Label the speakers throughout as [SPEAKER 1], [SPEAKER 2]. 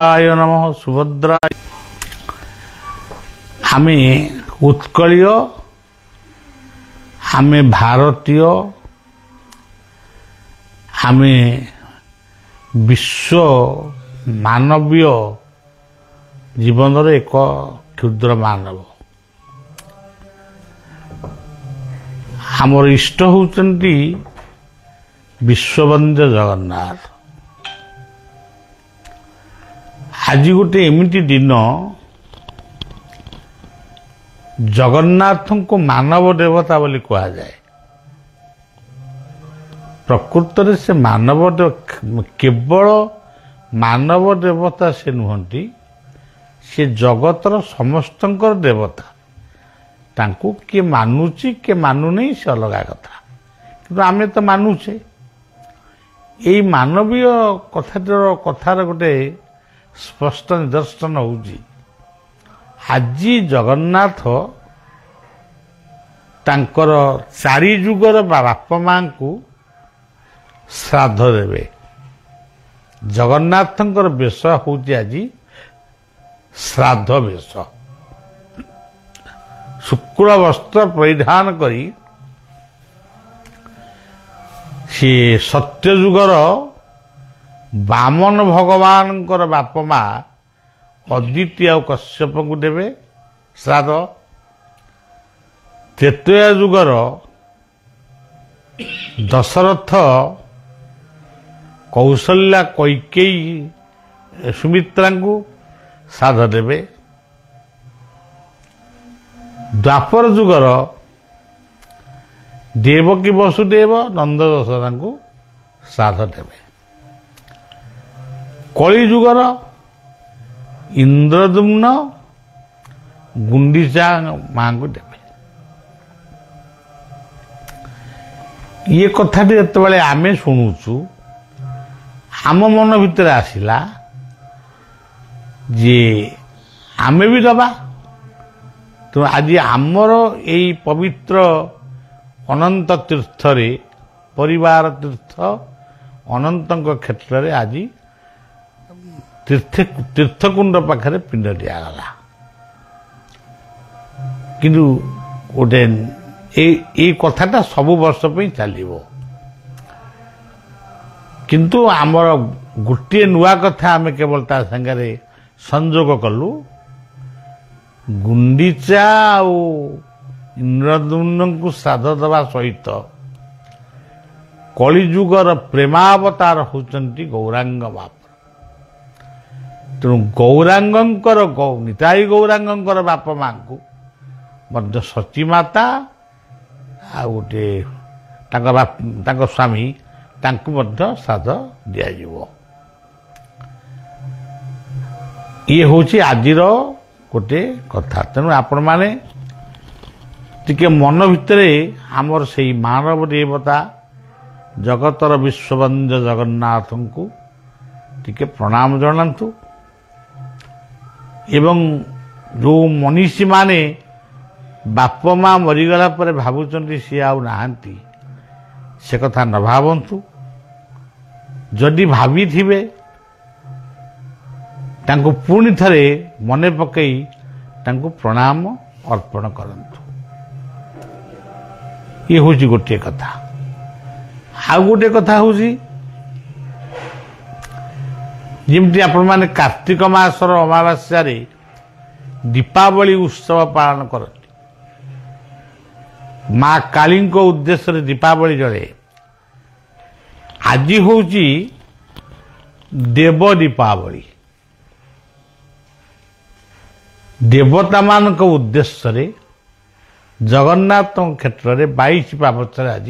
[SPEAKER 1] आय नमः सुभद्राय। आमे उत्कलीय, आमे भारतीय, आमे विश्व मानवीय जीवन एक क्षुद्र मानव। आमर इष्ट होचंती विश्ववंद्य जगन्नाथ। आज गोटे एमिटी दिन जगन्नाथ को मानव देवता बोली कहा जाए। प्रकृत में से मानव केवल मानव देवता से नुहंती, से जगतर समस्तंकर देवता। तांको किए मानुची के मानु नहीं से अलग कथा, किंतु आमे तो मानुचे। यही मानवीय कथार गोटे स्पष्ट निदर्शन होउची। आज जगन्नाथ तांकर चारि जुगर बापा मां को श्राद्ध देवे। जगन्नाथंकर वेश होउची आज श्राद्ध वेश। शुक्ल वस्त्र परिधान करी से सत्य जुगर बामन भगवान बापा माँ अदिति आ कश्यप को देवे श्राद्ध। त्रेतया जुगर दशरथ कौशल्या कैकेयी सुमित्रा को श्राद्ध देवे। द्वापर जुगर देवकी वसुदेव नंद दशरथा को श्राद्ध देवे। कली जुगर इंद्रदुम्न गुंडीचा मां को देवे। ये कथाटी जिते आमे शुणुचु आम मन भितर आसिला जे आमे भी दबा। तो आज आमर यही पवित्र अनंत तीर्थ रे परिवार तीर्थ अनंत क्षेत्र में आज तीर्थकुंड पाखरे पिंड दिगला। किंतु गोटे ये कथाटा सबु वर्ष पे चलो। किंतु आमर गोटे नुआ कथा आमे केवल ता संगे संजोग कलु। गुंडीचा इंद्रदुम्न को श्राद्ध दवा सहित कलिजुगर प्रेमावतार होचंती गौरांग बाप। तेणु गौरांगंकर निताई गौरांगंकर बापा मां को मध्य सची माता आ गोटे तांको स्वामी तांको मध्य श्राद्ध दिया जिवो। ये होची आजिर गोटे कथा। तेणु आपण माने टिके मन भितरे आमर से मानव देवता जगतर विश्ववंद्य जगन्नाथ को टिके प्रणाम जनातु। एवं जो मनीषी माने बाप मां मरीगला पर भावुचंती सी आउ नाहांती, से कथा न भावंतु। जदि भावी थिबे तांको पुणी थरे मने पकई तांको प्रणाम अर्पण करंतु। ये होची गोटे कथा। आ गोटे कथा होची जिमती आपण माने कार्तिक मासर अमावास्या रे दीपावली उत्सव पालन करती। माँ काली को उद्देश्य रे दीपावली जले। आज होची देव दीपावली। देवता मान को उद्देश्य रे जगन्नाथ क्षेत्र में 22 पावच आज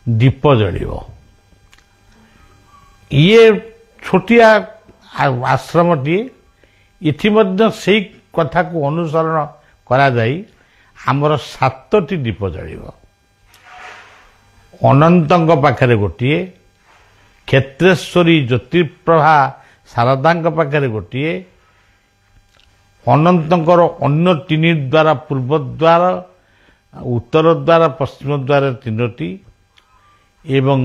[SPEAKER 1] दीप जलिव। ये छोटिया आश्रम टी इथि से कथा को अनुसरण करा जाई आमर 7टी दीप जलिव। अनंतंक पाखरे गोटिए, क्षेत्रेश्वरी ज्योतिप्रभा शारदा पाखरे गोटिए, अनंतंकर अन्य 3 द्वार पूर्व द्वार उत्तर द्वार पश्चिम द्वार 3टी एवं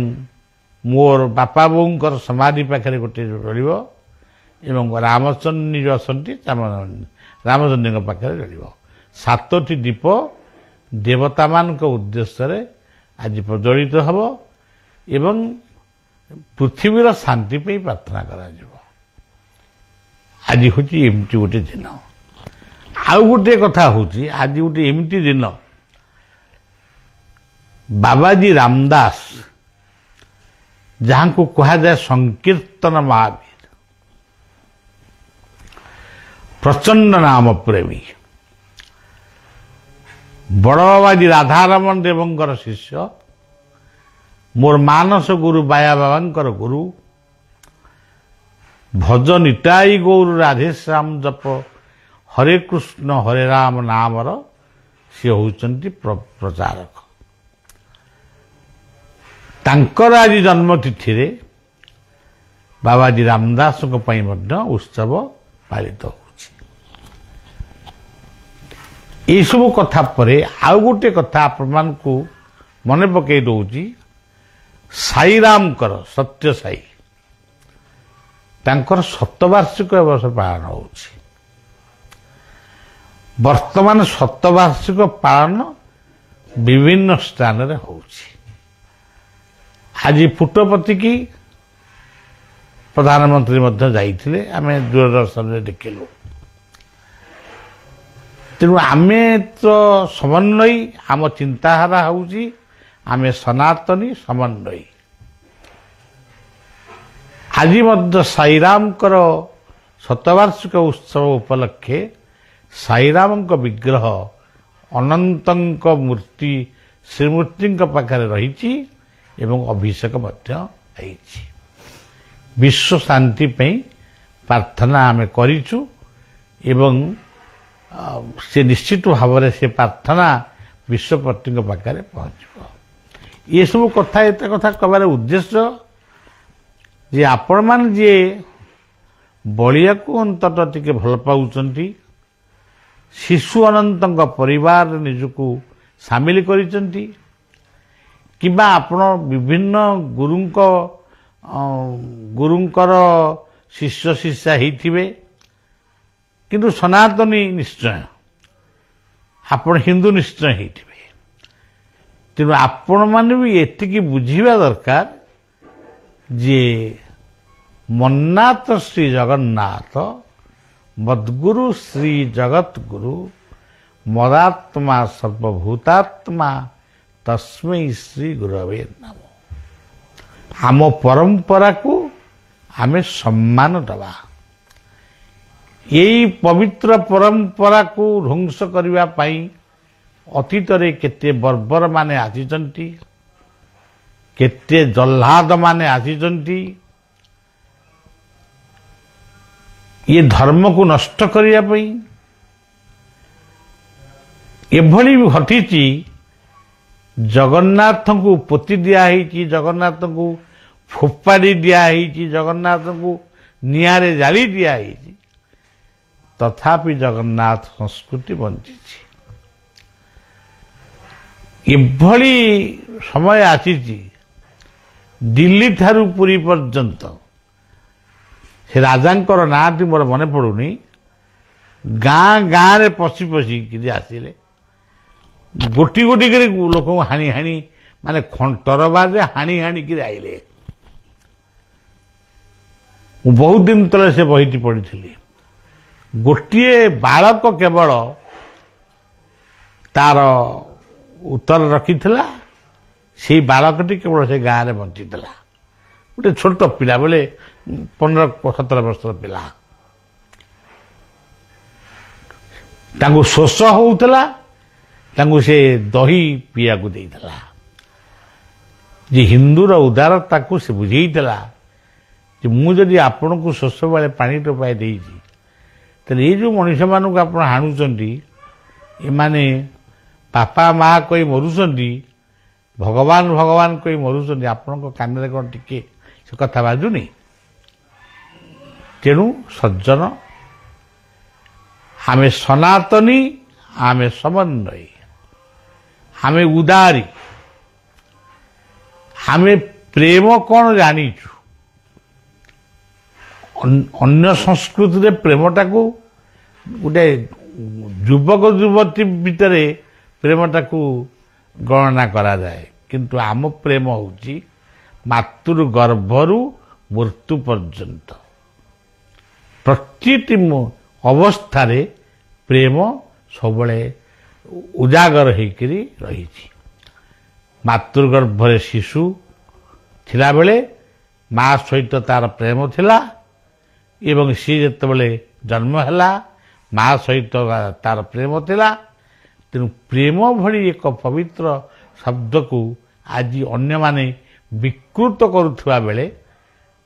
[SPEAKER 1] मोर बापा बोंकर समाधि पाखे गोटे रही ଏବଂ ରାମଚଣ୍ଡୀ ଯେଉଁ ଅଛନ୍ତି ରାମଚଣ୍ଡୀଙ୍କ ପାଖରେ ଜଳିବ। 7ଟି ଦୀପ ଦେବତାମାନଙ୍କ ଉଦ୍ଦେଶ୍ୟରେ ଆଜି ପ୍ରଜ୍ୱଳିତ ହେବ ଏବଂ ପୃଥିବୀର ଶାନ୍ତି ପାଇଁ ପ୍ରାର୍ଥନା କରାଯିବ। ଆଜି ହେଉଛି ଏମିତି ଗୋଟେ ଦିନ। ଆଉ ଗୋଟିଏ କଥା ହେଉଛି ଆଜି ଗୋଟେ ଏମିତି ଦିନ ବାବାଜୀ ରାମଦାସ ଯାହାଙ୍କୁ କୁହାଯାଏ ସଂକୀର୍ତ୍ତନ ମହାବୀର, ପ୍ରଚଣ୍ଡ ନାମ ପ୍ରେମୀ, ବଡ଼ ବାବାଜୀ ରାଧାରମଣ ଦେବଙ୍କର ଶିଷ୍ୟ, ମୋର ମାନସ ଗୁରୁ ବାୟା ବାବାଙ୍କର ଗୁରୁ, ଭଜ ନିତାଇ ଗୌର ରାଧେଶ୍ୟାମ ଜପ ହରେ କୃଷ୍ଣ ହରେ ରାମ ନାମର ସେ ହେଉଛନ୍ତି ପ୍ରଚାରକ। ତାଙ୍କର ଆଜି ଜନ୍ମତିଥିରେ ବାବାଜୀ ରାମଦାସଙ୍କ ପାଇଁ ମଧ୍ୟ ଉତ୍ସବ ପାଳିତ ହେଉଛି। ଏସବୁ କଥା ପରେ ଆଉ ଗୋଟେ କଥା ଆପଣମାନଙ୍କୁ ମନେ ପକାଇ ଦେଉଛି, ସାଇରାମଙ୍କର ସତ୍ୟ ସାଇ ତାଙ୍କର ଶତବାର୍ଷିକ ଏ ବର୍ଷ ପାଳନ ହେଉଛି। ବର୍ତ୍ତମାନ ଶତବାର୍ଷିକ ପାଳନ ବିଭିନ୍ନ ସ୍ଥାନରେ ହେଉଛି। ଆଜି ପୁଟପତିକି ପ୍ରଧାନମନ୍ତ୍ରୀ ମଧ୍ୟ ଯାଇଥିଲେ, ଆମେ ଦୂରଦର୍ଶନରେ ଦେଖିଲୁ। ତେଣୁ ଆମେ ତ ସମନ୍ୱୟୀ, ଆମ ଚିନ୍ତାଧାରା ହେଉଛି ଆମେ ସନାତନୀ ସମନ୍ୱୟୀ। ଆଜି ମଧ୍ୟ ସାଇରାମଙ୍କର ଶତବାର୍ଷିକ ଉତ୍ସବ ଉପଲକ୍ଷେ ସାଇରାମଙ୍କ ବିଗ୍ରହ ଅନନ୍ତଙ୍କ ମୂର୍ତ୍ତି ଶ୍ରୀମୂର୍ତ୍ତିଙ୍କ ପାଖରେ ରହିଛି ଏବଂ ଅଭିଷେକ ମଧ୍ୟ ହେଇଛି। ବିଶ୍ୱ ଶାନ୍ତି ପାଇଁ ପ୍ରାର୍ଥନା ଆମେ କରିଛୁ ଏବଂ ସେ ନିଶ୍ଚିତ ଭାବରେ ସେ ପ୍ରାର୍ଥନା ବିଶ୍ୱପତିଙ୍କ ପାଖରେ ପହଞ୍ଚିବ। ଏସବୁ କଥା ଏତେ କଥା କହିବାର ଉଦ୍ଦେଶ୍ୟ ଯେ ଆପଣମାନେ ଯିଏ ବଳିଆକୁ ଅନ୍ତତଃ ଟିକେ ଭଲ ପାଉଛନ୍ତି, ଶିଶୁ ଅନନ୍ତଙ୍କ ପରିବାରରେ ନିଜକୁ ସାମିଲ କରିଛନ୍ତି, କିମ୍ବା ଆପଣ ବିଭିନ୍ନ ଗୁରୁଙ୍କର ଶିଷ୍ୟ ଶିଷ୍ୟା ହେଇଥିବେ, କିନ୍ତୁ ସନାତନୀ ନିଶ୍ଚୟ, ଆପଣ ହିନ୍ଦୁ ନିଶ୍ଚୟ ହେଇଥିବେ। ତେଣୁ ଆପଣମାନେ ବି ଏତିକି ବୁଝିବା ଦରକାର ଯେ ମନ୍ନାଥ ଶ୍ରୀ ଜଗନ୍ନାଥ ମଦ୍ଗୁରୁ ଶ୍ରୀ ଜଗତଗୁରୁ ମଦାତ୍ମା ସର୍ବଭୂତାତ୍ମା ତସ୍ମୈ ଶ୍ରୀ ଗୁରବେ ନମଃ। ଆମ ପରମ୍ପରାକୁ ଆମେ ସମ୍ମାନ ଦେବା। ଏଇ ପବିତ୍ର ପରମ୍ପରାକୁ ଧ୍ୱଂସ କରିବା ପାଇଁ ଅତୀତରେ କେତେ ବର୍ବରମାନେ ଆସିଛନ୍ତି, କେତେ ଜହ୍ଲାଦମାନେ ଆସିଛନ୍ତି ଏ ଧର୍ମକୁ ନଷ୍ଟ କରିବା ପାଇଁ। ଏଭଳି ଘଟିଛି, ଜଗନ୍ନାଥଙ୍କୁ ପୋତି ଦିଆହେଇଛି, ଜଗନ୍ନାଥଙ୍କୁ ଫୋପାଡ଼ି ଦିଆହେଇଛି, ଜଗନ୍ନାଥଙ୍କୁ ନିଆଁରେ ଜାଳି ଦିଆହେଇଛି, ତଥାପି ଜଗନ୍ନାଥ ସଂସ୍କୃତି ବଞ୍ଚିଛି। ଏଭଳି ସମୟ ଆସିଛି, ଦିଲ୍ଲୀ ଠାରୁ ପୁରୀ ପର୍ଯ୍ୟନ୍ତ, ସେ ରାଜାଙ୍କର ନାଁଟି ମୋର ମନେ ପଡ଼ୁନି, ଗାଁ ଗାଁରେ ପଶି ପଶିକିରି ଆସିଲେ, ଗୋଟି ଗୋଟି କରି ଲୋକଙ୍କୁ ହାଣି ହାଣି, ମାନେ ତରବାରରେ ହାଣି ହାଣିକିରି ଆଇଲେ। ମୁଁ ବହୁତ ଦିନ ତଳେ ସେ ବହିଟି ପଢ଼ିଥିଲି। ଗୋଟିଏ ବାଳକ କେବଳ ତାର ଉତ୍ତର ରଖିଥିଲା, ସେଇ ବାଳକଟି କେବଳ ସେ ଗାଁରେ ବଞ୍ଚିଥିଲା। ଗୋଟେ ଛୋଟ ପିଲା, ବୋଲେ 15-17 ବର୍ଷର ପିଲା। ତାଙ୍କୁ ଶୋଷ ହେଉଥିଲା, ତାଙ୍କୁ ସେ ଦହି ପିଇବାକୁ ଦେଇଥିଲା। ଯେ ହିନ୍ଦୁର ଉଦାରତାକୁ ସେ ବୁଝେଇଥିଲା ଯେ ମୁଁ ଯଦି ଆପଣଙ୍କୁ ଶୋଷ ବେଳେ ପାଣି ଟୋପାଏ ଦେଇଛି, ତାହେଲେ ଏଇ ଯେଉଁ ମଣିଷମାନଙ୍କୁ ଆପଣ ହାଣୁଛନ୍ତି, ଏମାନେ ବାପା ମା କହି ମରୁଛନ୍ତି, ଭଗବାନ ଭଗବାନ କହି ମରୁଛନ୍ତି, ଆପଣଙ୍କ କାନରେ କ'ଣ ଟିକେ ସେ କଥା ବାଜୁନି? ତେଣୁ ସଜ୍ଜନ, ଆମେ ସନାତନୀ, ଆମେ ସମନ୍ୱୟୀ, ଆମେ ଉଦାରୀ, ଆମେ ପ୍ରେମ କ'ଣ ଜାଣିଛୁ, ଅନ୍ୟ ସଂସ୍କୃତିରେ ପ୍ରେମଟାକୁ ଗୋଟେ ଯୁବକ ଯୁବତୀ ଭିତରେ ପ୍ରେମଟାକୁ ଗଣନା କରାଯାଏ, କିନ୍ତୁ ଆମ ପ୍ରେମ ହେଉଛି ମାତୃ ଗର୍ଭରୁ ମୃତ୍ୟୁ ପର୍ଯ୍ୟନ୍ତ। ପ୍ରତିଟି ଅବସ୍ଥାରେ ପ୍ରେମ ସବୁବେଳେ ଉଜାଗର ହେଇକରି ରହିଛି। ମାତୃଗର୍ଭରେ ଶିଶୁ ଥିଲାବେଳେ ମା ସହିତ ତାର ପ୍ରେମ ଥିଲା ଏବଂ ସିଏ ଯେତେବେଳେ ଜନ୍ମ ହେଲା ମା ସହିତ ତାର ପ୍ରେମ ଥିଲା। ତେଣୁ ପ୍ରେମ ଭଳି ଏକ ପବିତ୍ର ଶବ୍ଦକୁ ଆଜି ଅନ୍ୟମାନେ ବିକୃତ କରୁଥିବା ବେଳେ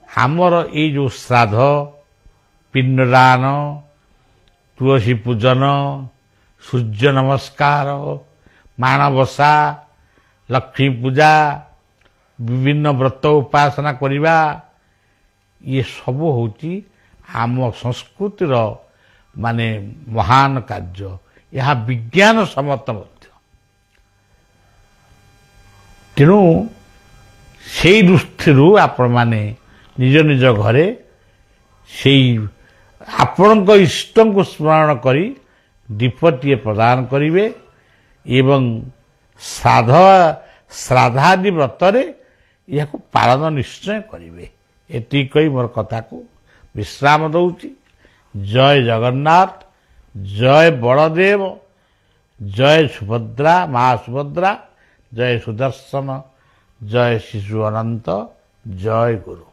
[SPEAKER 1] ଆମର ଏଇ ଯେଉଁ ଶ୍ରାଦ୍ଧ, ପିଣ୍ଡଦାନ, ତୁଳସୀ ପୂଜନ, ସୂର୍ଯ୍ୟ ନମସ୍କାର, ମାଣବସା, ଲକ୍ଷ୍ମୀ ପୂଜା, ବିଭିନ୍ନ ବ୍ରତ ଉପାସନା କରିବା, ଇଏ ସବୁ ହେଉଛି ଆମ ସଂସ୍କୃତିର ମାନେ ମହାନ କାର୍ଯ୍ୟ। ଏହା ବିଜ୍ଞାନ ସମ୍ମତ ମଧ୍ୟ। ତେଣୁ ସେଇ ଦୃଷ୍ଟିରୁ ଆପଣମାନେ ନିଜ ନିଜ ଘରେ ସେଇ ଆପଣଙ୍କ ଇଷ୍ଟଙ୍କୁ ସ୍ମରଣ କରି ଦୀପଟିଏ ପ୍ରଦାନ କରିବେ ଏବଂ ଶ୍ରାଦ୍ଧାଦି ବ୍ରତରେ ଏହାକୁ ପାଳନ ନିଶ୍ଚୟ କରିବେ। ଏତିକି କହି ମୋର କଥାକୁ ବିଶ୍ରାମ ଦେଉଛି। ଜୟ ଜଗନ୍ନାଥ, ଜୟ ବଳଦେବ, ଜୟ ସୁଭଦ୍ରା, ମା ସୁଭଦ୍ରା, ଜୟ ସୁଦର୍ଶନ, ଜୟ ଶିଶୁ ଅନନ୍ତ, ଜୟ ଗୁରୁ।